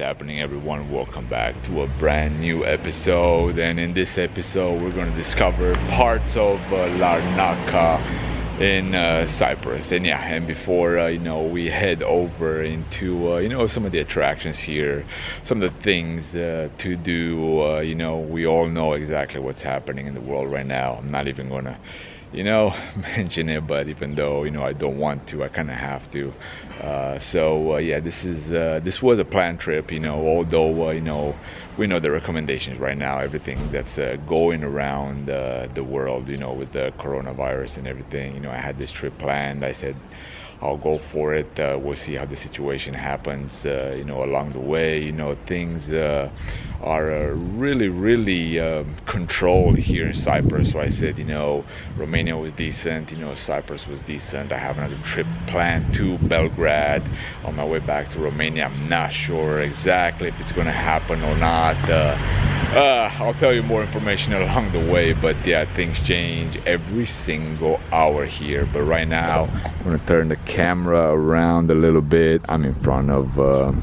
happening, everyone? Welcome back to a brand new episode. And in this episode we're going to discover parts of Larnaca in Cyprus. And before we head over into some of the attractions here, some of the things to do, we all know exactly what's happening in the world right now. I'm not even gonna mention it, but even though I don't want to, I kind of have to. This was a planned trip, although we know the recommendations right now, everything that's going around the world, with the coronavirus and everything. I had this trip planned. I said I'll go for it. We'll see how the situation happens, along the way. Things are really controlled here in Cyprus. So I said, Romania was decent, Cyprus was decent. I have another trip planned to Belgrade on my way back to Romania. I'm not sure exactly if it's going to happen or not. I'll tell you more information along the way, but yeah, things change every single hour here. But right now, I'm gonna turn the camera around a little bit. I'm in front of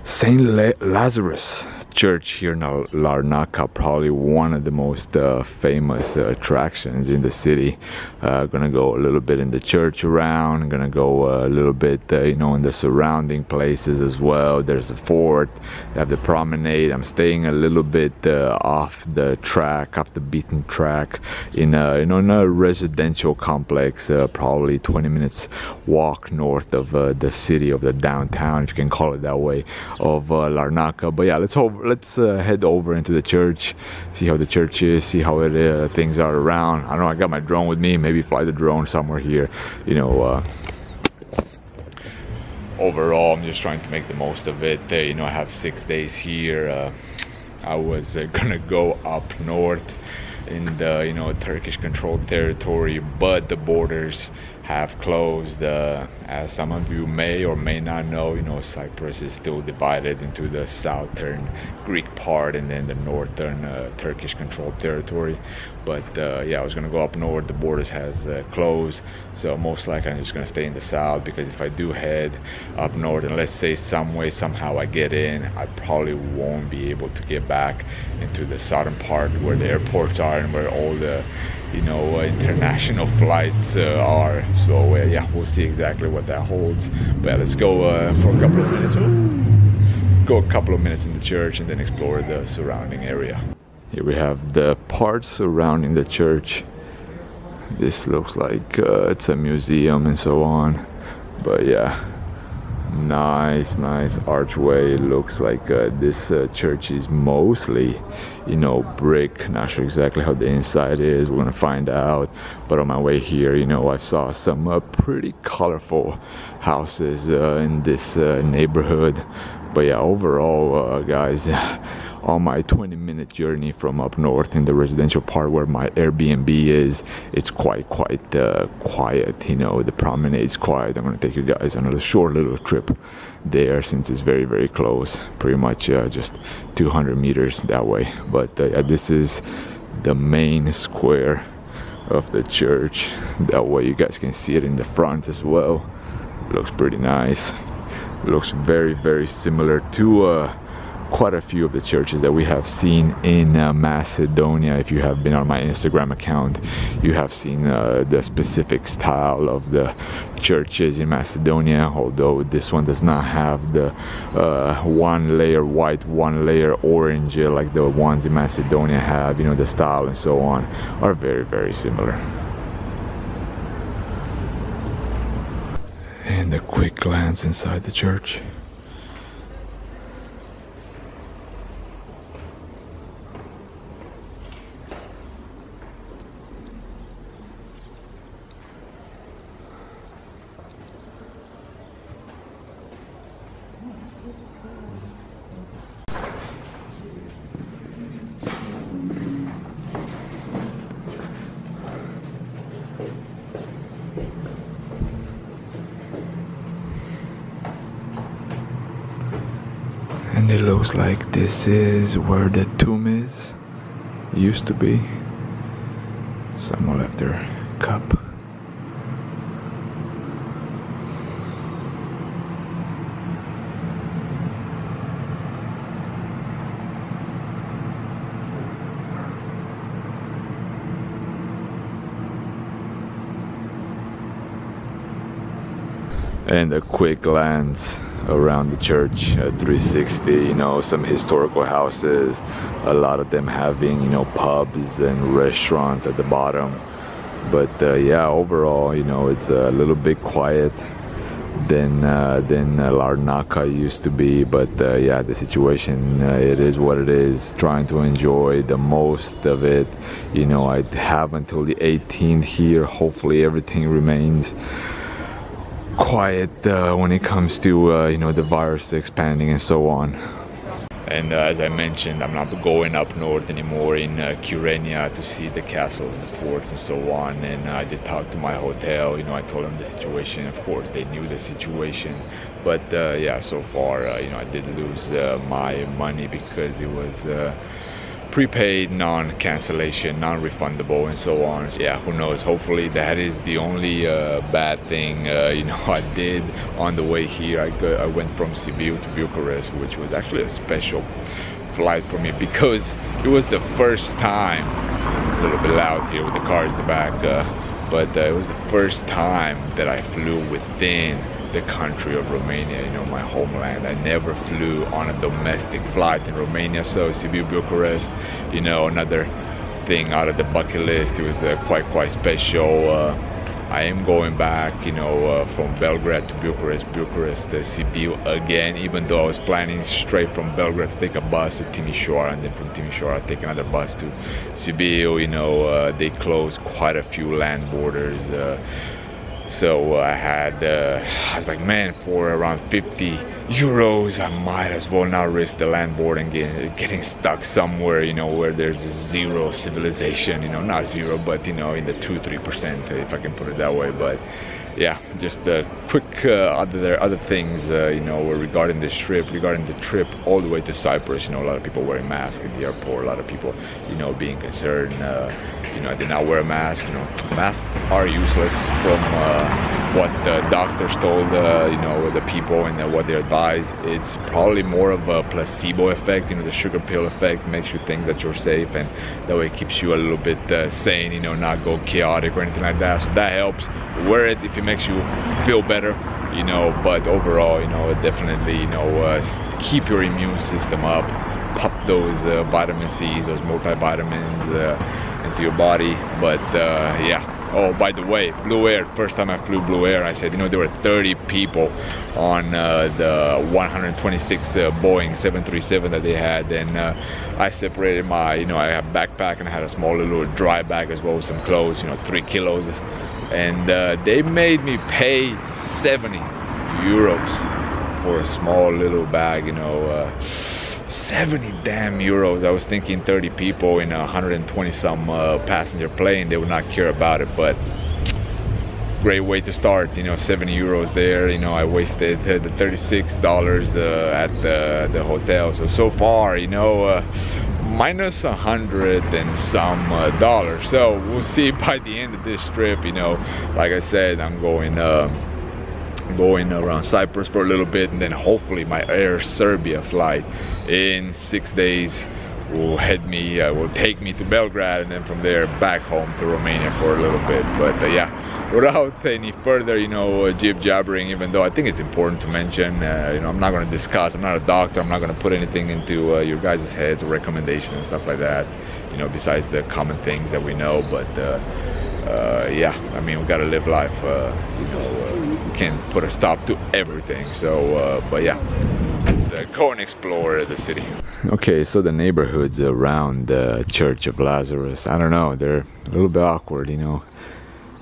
Saint Lazarus Church here in Larnaca, probably one of the most famous attractions in the city. Gonna go a little bit in the church around, gonna go a little bit in the surrounding places as well. There's a fort, they have the promenade. I'm staying a little bit off the track, off the beaten track, in a residential complex, probably 20 minutes walk north of the city, of the downtown, if you can call it that way, of Larnaca. But yeah, let's head over into the church, see how the church is, see how things are around. I don't know, I got my drone with me, maybe fly the drone somewhere here. Overall, I'm just trying to make the most of it. I have 6 days here. I was gonna go up north in the Turkish controlled territory, but the borders have closed. As some of you may or may not know, Cyprus is still divided into the southern Greek part and then the northern Turkish controlled territory. But I was gonna go up north. The borders has closed, so most likely I'm just gonna stay in the south, because if I do head up north and let's say somehow I get in, I probably won't be able to get back into the southern part where the airports are and where all the international flights are. So we'll see exactly what that holds. But let's go for a couple of minutes. Go a couple of minutes in the church and then explore the surrounding area. Here we have the parts surrounding the church. This looks like it's a museum and so on. But yeah, nice archway. It looks like this church is mostly brick. Not sure exactly how the inside is, we're gonna find out. But on my way here, I saw some pretty colorful houses in this neighborhood. But yeah, overall guys, on my 20-minute journey from up north in the residential part where my Airbnb is, it's quite quiet. The promenade's quiet. I'm gonna take you guys on a short little trip there, since it's very close, pretty much just 200 meters that way. But this is the main square of the church. That way you guys can see it in the front as well. It looks pretty nice. It looks very similar to quite a few of the churches that we have seen in Macedonia. If you have been on my Instagram account, you have seen the specific style of the churches in Macedonia, although this one does not have the one layer white, one layer orange like the ones in Macedonia have. The style and so on are very similar. And a quick glance inside the church. And it looks like this is where the tomb is. Used to be. Someone left their cup. And a quick glance around the church, 360, you know, some historical houses, a lot of them having, you know, pubs and restaurants at the bottom. But yeah, overall, you know, it's a little bit quiet than Larnaca used to be. But yeah, the situation, it is what it is. Trying to enjoy the most of it. You know, I have until the 18th here. Hopefully everything remains quiet when it comes to you know, the virus expanding and so on. And as I mentioned, I'm not going up north anymore in Kyrenia to see the castles, the forts and so on. And I did talk to my hotel, you know, I told them the situation. Of course, they knew the situation. But yeah, so far, you know, I did lose my money because it was prepaid, non-cancellation, non-refundable and so on. So, yeah, who knows, hopefully that is the only bad thing you know, I did on the way here. I went from Sibiu to Bucharest, which was actually a special flight for me because it was the first time, a little bit loud here with the cars in the back, but it was the first time that I flew within the country of Romania, you know, my homeland. I never flew on a domestic flight in Romania, so Sibiu, Bucharest, you know, another thing out of the bucket list. It was quite special. I am going back, you know, from Belgrade to Bucharest, Sibiu again, even though I was planning straight from Belgrade to take a bus to Timișoara, and then from Timișoara take another bus to Sibiu. You know, they closed quite a few land borders. So I was like, man, for around 50 euros, I might as well not risk the land board and getting stuck somewhere, you know, where there's zero civilization, you know, not zero, but, you know, in the 2-3%, if I can put it that way. But yeah, just quick other things, you know, regarding the trip all the way to Cyprus. You know, a lot of people wearing masks at the airport, a lot of people, you know, being concerned. You know, I did not wear a mask. You know, masks are useless from what the doctors told, you know, the people, and what they advise. It's probably more of a placebo effect, you know, the sugar pill effect makes you think that you're safe, and that way it keeps you a little bit sane, you know, not go chaotic or anything like that. So that helps. Wear it if it makes you feel better, you know, but overall, you know, definitely, you know, keep your immune system up, pop those vitamin C's, those multivitamins into your body. But yeah. Oh, by the way, Blue Air, first time I flew Blue Air, I said, you know, there were 30 people on the 126 Boeing 737 that they had, and I separated my, you know, I have a backpack and I had a small little dry bag as well with some clothes, you know, 3 kilos, and they made me pay 70 euros for a small little bag, you know, 70 damn euros. I was thinking 30 people in a 120 some passenger plane, they would not care about it, but great way to start, you know, 70 euros there. You know, I wasted the $36 at the hotel. So far, you know, minus 100 and some dollars. So we'll see by the end of this trip. You know, like I said, I'm going around Cyprus for a little bit, and then hopefully my Air Serbia flight in 6 days will take me to Belgrade, and then from there back home to Romania for a little bit. But yeah, without any further, you know, jib-jabbering, even though I think it's important to mention, you know, I'm not going to discuss, I'm not a doctor, I'm not going to put anything into your guys' heads or recommendations and stuff like that, you know, besides the common things that we know. But yeah, I mean, we got to live life, you know, we can't put a stop to everything. So but yeah, let's go and explore the city. Okay, so the neighborhoods around the Church of Lazarus, I don't know, they're a little bit awkward, you know.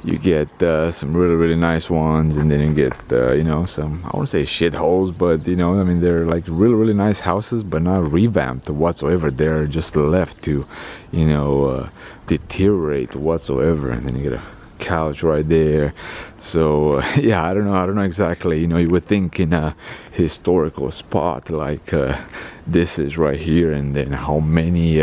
You get some really nice ones, and then you get you know, some, I won't say shitholes, but you know, I mean, they're like really nice houses, but not revamped whatsoever. They're just left to, you know, deteriorate whatsoever. And then you get a couch right there. So yeah, I don't know exactly, you know. You would think in a historical spot like this is right here, and then how many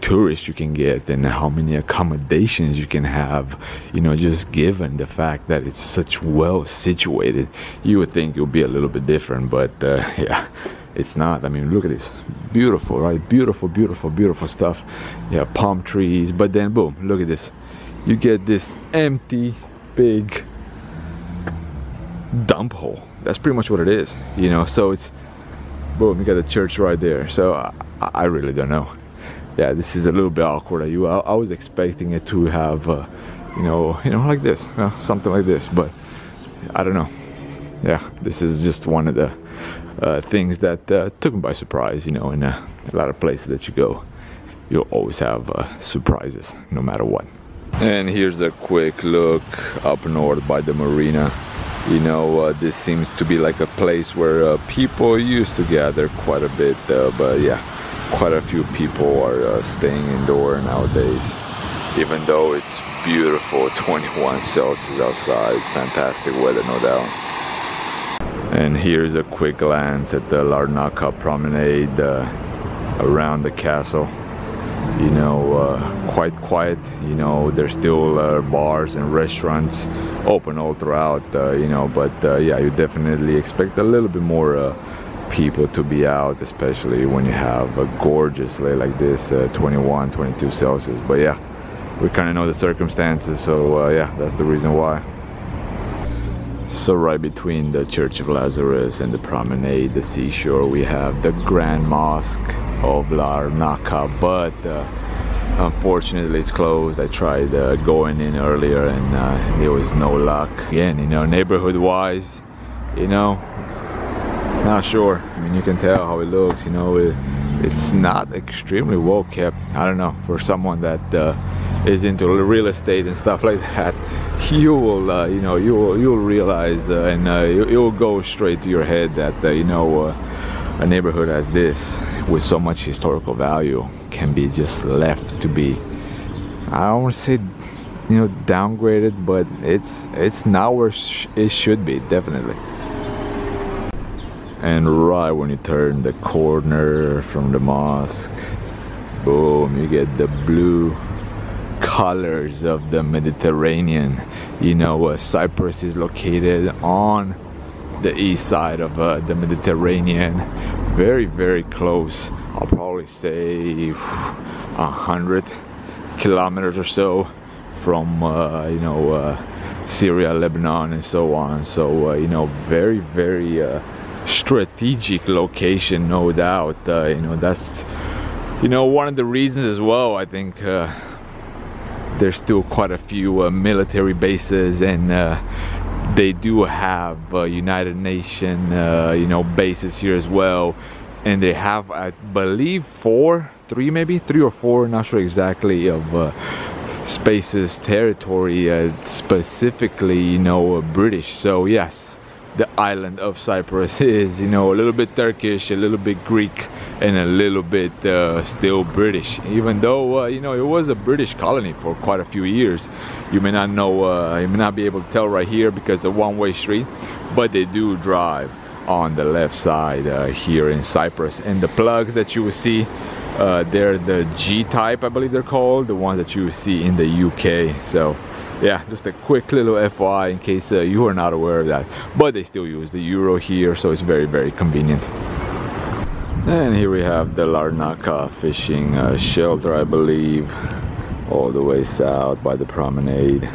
tourists you can get and how many accommodations you can have, you know, just given the fact that it's such well situated, you would think it would be a little bit different. But yeah, it's not. I mean, look at this, beautiful, right? Beautiful stuff. Yeah, palm trees, but then boom, look at this, you get this empty big dump hole. That's pretty much what it is, you know. So it's boom, you got the church right there. So I really don't know. Yeah, this is a little bit awkward. I was expecting it to have you know, like this, something like this, but I don't know. Yeah, this is just one of the things that took me by surprise. You know, in a lot of places that you go, you'll always have surprises, no matter what. And here's a quick look up north by the marina. You know, this seems to be like a place where people used to gather quite a bit, but yeah, quite a few people are staying indoor nowadays. Even though it's beautiful, 21 Celsius outside, it's fantastic weather, no doubt. And here's a quick glance at the Larnaca promenade around the castle. You know, quite quiet. You know, there's still bars and restaurants open all throughout, you know, but yeah, you definitely expect a little bit more people to be out, especially when you have a gorgeous day like this, 21, 22 Celsius. But yeah, we kind of know the circumstances, so yeah, that's the reason why. So right between the Church of Lazarus and the promenade, the seashore, we have the Grand Mosque of Larnaca, but unfortunately it's closed. I tried going in earlier and there was no luck. Again, you know, neighborhood wise, you know, not sure. I mean, you can tell how it looks, you know, it's not extremely well kept. I don't know, for someone that is into real estate and stuff like that, you will you know, you'll realize and it will go straight to your head that you know, a neighborhood as this with so much historical value can be just left to be, I don't want to say, you know, downgraded, but it's not where it should be, definitely. And right when you turn the corner from the mosque, boom, you get the blue colors of the Mediterranean. You know, Cyprus is located on the east side of the Mediterranean, very, very close. I'll probably say 100 kilometers or so from you know, Syria, Lebanon, and so on. So you know, very, very strategic location, no doubt. You know, that's, you know, one of the reasons as well. I think there's still quite a few military bases, and they do have United Nations you know, bases here as well, and they have, I believe, three or four, not sure exactly, of spaces, territory specifically, you know, British. So yes, the island of Cyprus is, you know, a little bit Turkish, a little bit Greek, and a little bit still British. Even though you know, it was a British colony for quite a few years. You may not know, you may not be able to tell right here because it's a one-way street, but they do drive on the left side here in Cyprus. And the plugs that you will see, they're the G-type, I believe they're called, the ones that you will see in the UK. So yeah, just a quick little FYI in case you are not aware of that. But they still use the euro here, so it's very, very convenient. And here we have the Larnaca fishing shelter, I believe, all the way south by the promenade.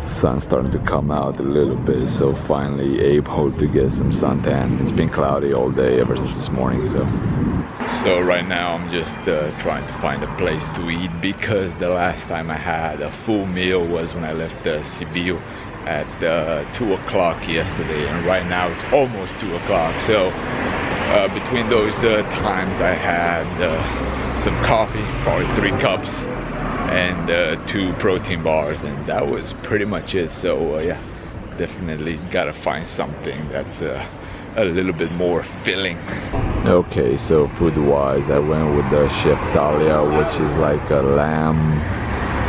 Sun's starting to come out a little bit, so finally able to get some suntan. It's been cloudy all day ever since this morning. So right now I'm just trying to find a place to eat, because the last time I had a full meal was when I left Sibiu at 2 o'clock yesterday, and right now it's almost 2 o'clock. So between those times I had some coffee, probably 3 cups, and 2 protein bars, and that was pretty much it. So yeah, definitely gotta find something that's a little bit more filling. Okay, so food wise, I went with the chef Talia, which is like a lamb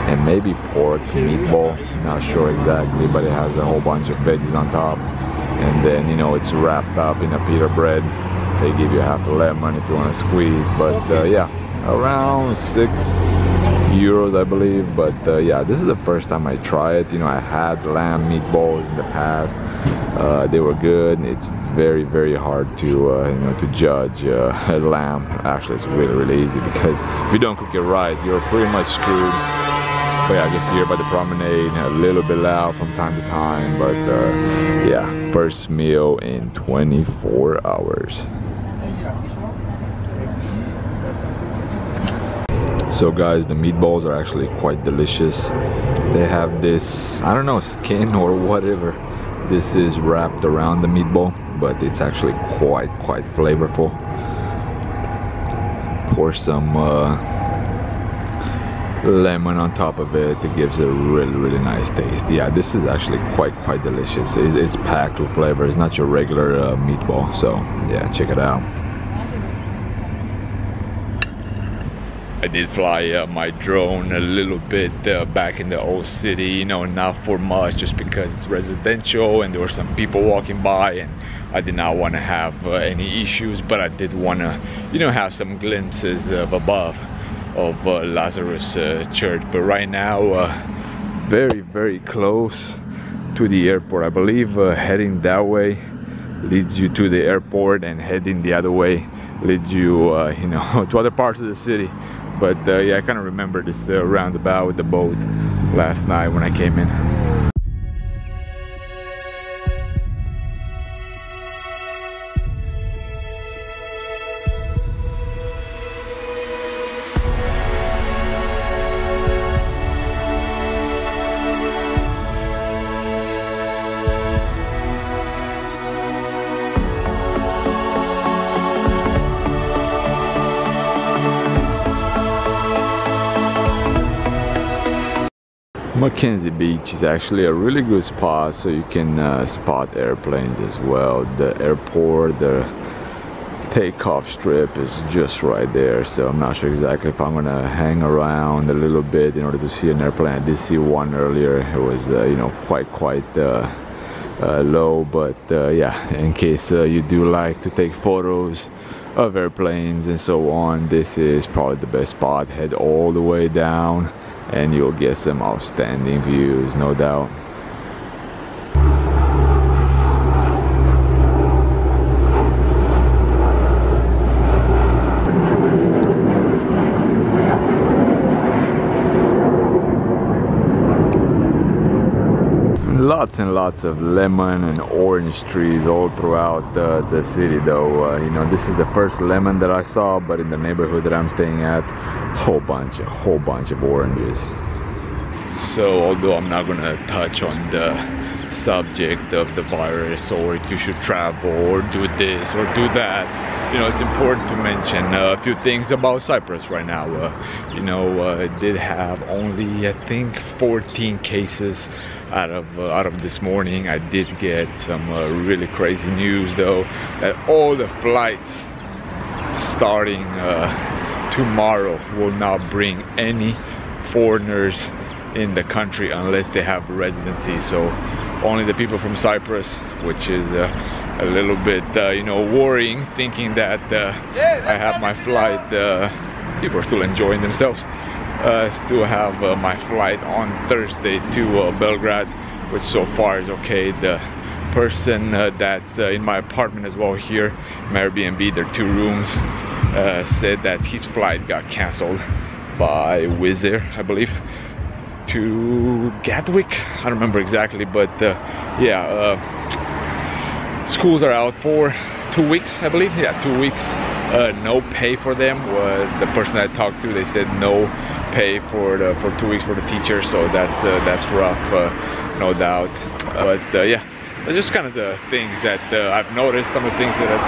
and maybe pork meatball, not sure exactly, but it has a whole bunch of veggies on top, and then, you know, it's wrapped up in a pita bread. They give you half a lemon if you want to squeeze, but yeah, around €6, I believe. But yeah, this is the first time I try it. You know, I had lamb meatballs in the past. They were good. It's very, very hard to you know, to judge a lamb. Actually, it's really, really easy, because if you don't cook it right, you're pretty much screwed. But yeah, just here by the promenade, a little bit loud from time to time, but yeah, first meal in 24 hours. So guys, the meatballs are actually quite delicious. They have this, I don't know, skin or whatever this is wrapped around the meatball, but it's actually quite flavorful. Pour some lemon on top of it. It gives it a really nice taste. Yeah, this is actually quite delicious. It's packed with flavor. It's not your regular meatball, so yeah, check it out. I did fly my drone a little bit back in the old city, you know, not for much, just because it's residential and there were some people walking by, and I did not want to have any issues, but I did want to, you know, have some glimpses of above of Lazarus Church. But right now, very close to the airport. I believe heading that way leads you to the airport, and heading the other way leads you, you know, to other parts of the city. But yeah, I kind of remember this roundabout with the boat last night when I came in. Mackenzie Beach is actually a really good spot, so you can spot airplanes as well. The airport, the takeoff strip is just right there, so I'm not sure exactly if I'm gonna hang around a little bit in order to see an airplane. I did see one earlier. It was you know, quite low, but yeah, in case you do like to take photos of airplanes and so on, this is probably the best spot. Head all the way down and you'll get some outstanding views, no doubt. Lots and lots of lemon and orange trees all throughout the city, though. You know, this is the first lemon that I saw, but in the neighborhood that I'm staying at, whole bunch of oranges. So although I'm not gonna touch on the subject of the virus, or if you should travel or do this or do that, you know, it's important to mention a few things about Cyprus right now. You know, it did have only, I think, 14 cases out of this morning. I did get some really crazy news, though, that all the flights starting tomorrow will not bring any foreigners in the country unless they have residency. So only the people from Cyprus, which is a little bit you know, worrying, thinking that I have my flight. People are still enjoying themselves. Still have my flight on Thursday to Belgrade, which so far is okay. The person that's in my apartment as well here, my Airbnb, there are 2 rooms, said that his flight got cancelled by Wizz Air, I believe, to Gatwick. I don't remember exactly, but yeah, schools are out for 2 weeks, I believe. Yeah, 2 weeks. No pay for them. The person I talked to, they said no pay for 2 weeks for the teacher, so that's rough, no doubt. But yeah, it's just kind of the things that I've noticed, some of the things that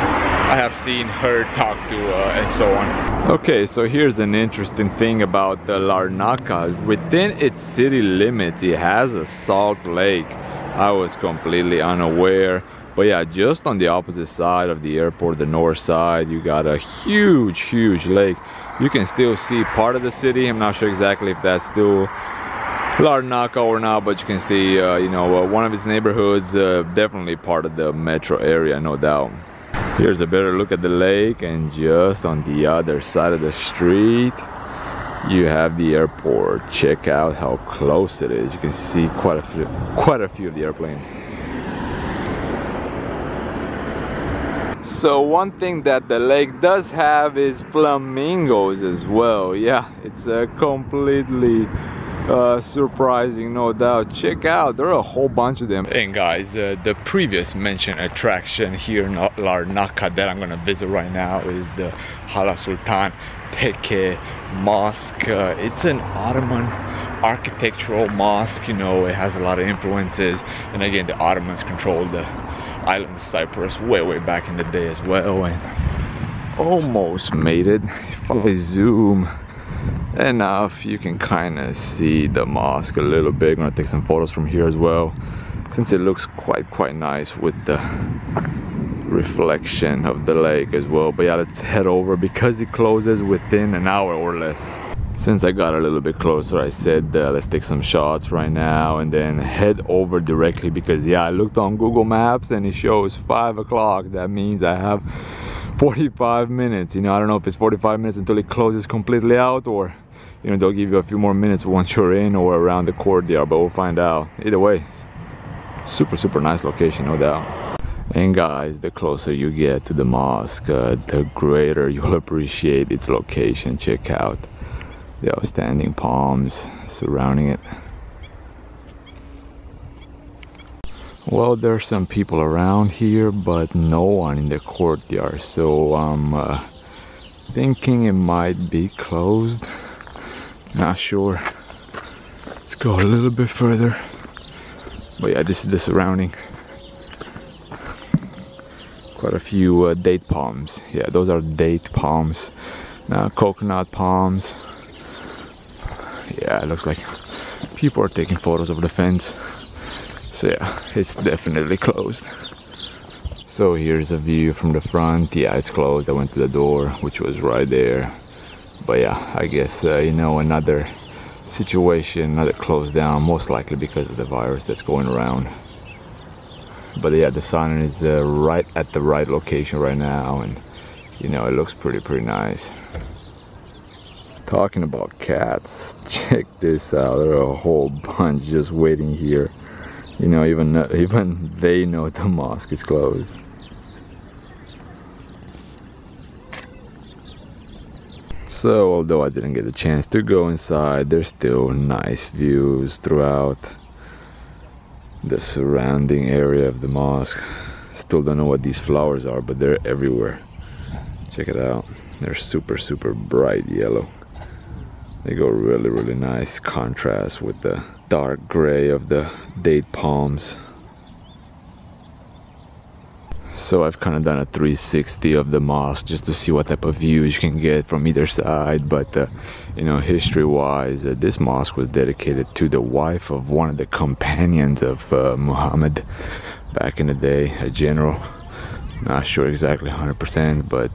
I have seen, heard, talked to, and so on. Okay, so here's an interesting thing about Larnaca. Within its city limits, it has a salt lake. I was completely unaware. But yeah, just on the opposite side of the airport, the north side, you got a huge lake. You can still see part of the city. I'm not sure exactly if that's still Larnaca or not, but you can see, you know, one of its neighborhoods, definitely part of the metro area, no doubt. Here's a better look at the lake, and just on the other side of the street, you have the airport. Check out how close it is. You can see quite a few of the airplanes. So one thing that the lake does have is flamingos as well. Yeah, it's completely Surprising, no doubt. Check out, there are a whole bunch of them. And guys, the previous mentioned attraction here in Larnaca that I'm gonna visit right now is the Hala Sultan Tekke Mosque. It's an Ottoman architectural mosque, you know, it has a lot of influences, and again, the Ottomans controlled the island of Cyprus way back in the day as well. And almost made it. If I zoom enough, you can kind of see the mosque a little bit. I'm gonna take some photos from here as well, since it looks quite nice with the reflection of the lake as well. But yeah, let's head over because it closes within an hour or less. Since I got a little bit closer, I said let's take some shots right now and then head over directly, because yeah, I looked on Google Maps and it shows 5 o'clock. That means I have 45 minutes. You know, I don't know if it's 45 minutes until it closes completely out, or you know, they'll give you a few more minutes once you're in or around the courtyard, but we'll find out. Either way, super nice location, no doubt. And guys, the closer you get to the mosque, the greater you'll appreciate its location. Check out the outstanding palms surrounding it. Well, there's some people around here, but no one in the courtyard, so I'm thinking it might be closed. Not sure. Let's go a little bit further. But yeah, this is the surrounding. Quite a few date palms. Yeah, those are date palms. Now coconut palms. Yeah, it looks like people are taking photos of the fence. So yeah, it's definitely closed. So here's a view from the front. Yeah, it's closed. I went to the door, which was right there. But yeah, I guess, you know, another situation, another closed down, most likely because of the virus that's going around. But yeah, the sun is right at the right location right now, and you know, it looks pretty nice. Talking about cats, check this out. There are a whole bunch just waiting here. You know, even they know the mosque is closed. So although I didn't get the chance to go inside, there's still nice views throughout the surrounding area of the mosque. Still don't know what these flowers are, but they're everywhere. Check it out. They're super bright yellow. They go really nice contrast with the dark gray of the date palms. So I've kind of done a 360 of the mosque just to see what type of views you can get from either side. But you know, history wise, this mosque was dedicated to the wife of one of the companions of Muhammad back in the day, a general. Not sure exactly 100%, but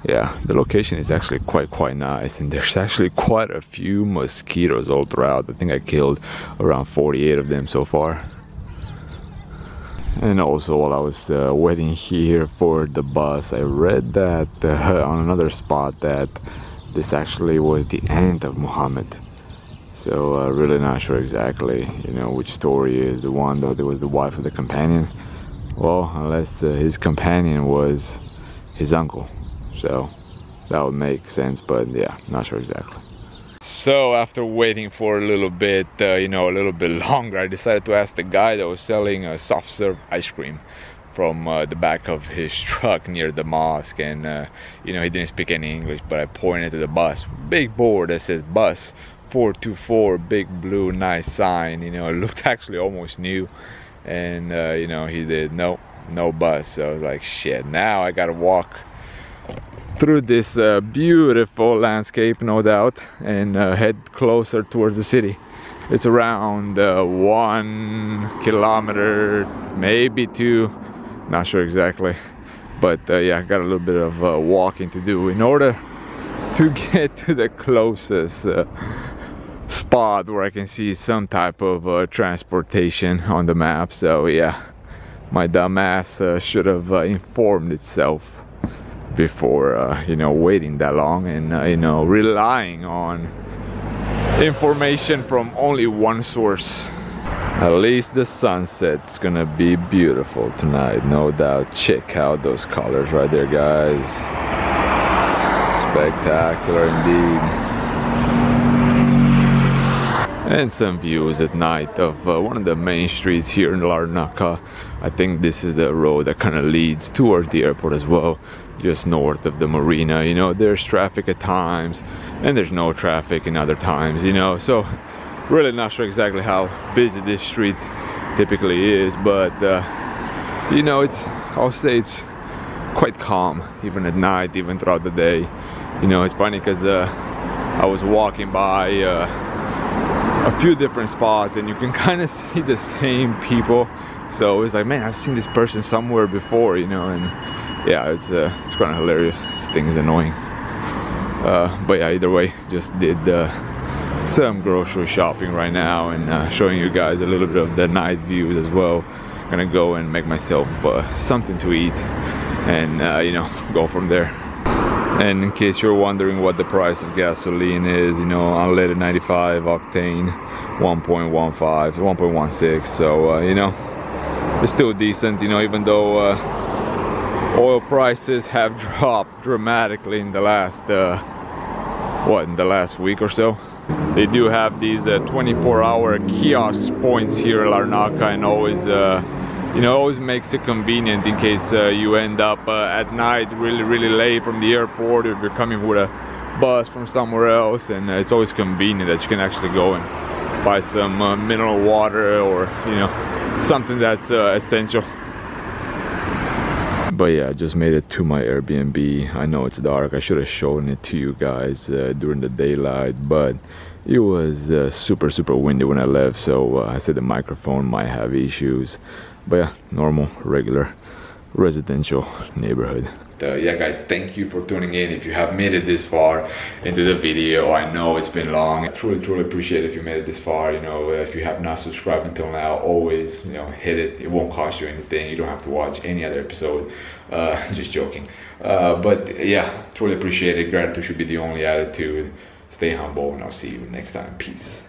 yeah, the location is actually quite nice, and there's actually quite a few mosquitoes all throughout. I think I killed around 48 of them so far. And also, while I was waiting here for the bus, I read that on another spot that this actually was the aunt of Muhammad. So really not sure exactly, you know, which story is the one that was the wife of the companion. Well, unless his companion was his uncle. So that would make sense, but yeah, not sure exactly. So after waiting for a little bit, you know, a little bit longer, I decided to ask the guy that was selling soft serve ice cream from the back of his truck near the mosque. And you know, he didn't speak any English, but I pointed to the bus, big board that says bus 424, big blue nice sign. You know, it looked actually almost new. And you know, he did no bus. So I was like, shit, now I gotta walk through this beautiful landscape, no doubt, and head closer towards the city. It's around 1 kilometer, maybe 2, not sure exactly, but yeah, I got a little bit of walking to do in order to get to the closest spot where I can see some type of transportation on the map. So yeah, my dumb ass should have informed itself before you know, waiting that long and you know, relying on information from only one source. At least the sunset's gonna be beautiful tonight, no doubt. Check out those colors right there, guys. Spectacular indeed. and some views at night of one of the main streets here in Larnaca. I think this is the road that kind of leads towards the airport as well, just north of the marina. You know, there's traffic at times and there's no traffic in other times, you know, so really not sure exactly how busy this street typically is, but you know, I'll say it's quite calm even at night, even throughout the day. You know, it's funny because I was walking by a few different spots and you can kind of see the same people, so it's like, man, I've seen this person somewhere before, you know. And yeah, it's kind of hilarious. This thing is annoying, but yeah, either way, just did some grocery shopping right now and showing you guys a little bit of the night views as well. Gonna go and make myself something to eat and you know, go from there. And in case you're wondering what the price of gasoline is, you know, unleaded 95 octane 1.15 to 1.16, so you know, it's still decent, you know, even though oil prices have dropped dramatically in the last in the last week or so. They do have these 24-hour kiosk points here in Larnaca, and always you know, always makes it convenient in case you end up at night really late from the airport, if you're coming with a bus from somewhere else, and it's always convenient that you can actually go and buy some mineral water or, you know, something that's essential. But yeah, I just made it to my Airbnb. I know it's dark, I should have shown it to you guys during the daylight, but it was super windy when I left, so I said the microphone might have issues. But yeah, normal, regular, residential neighborhood. Yeah guys, thank you for tuning in. If you have made it this far into the video, I know it's been long. I truly appreciate it if you made it this far. You know, if you have not subscribed until now, always, you know, hit it. It won't cost you anything. You don't have to watch any other episode. Just joking. But yeah, truly appreciate it. Gratitude should be the only attitude. Stay humble, and I'll see you next time. Peace.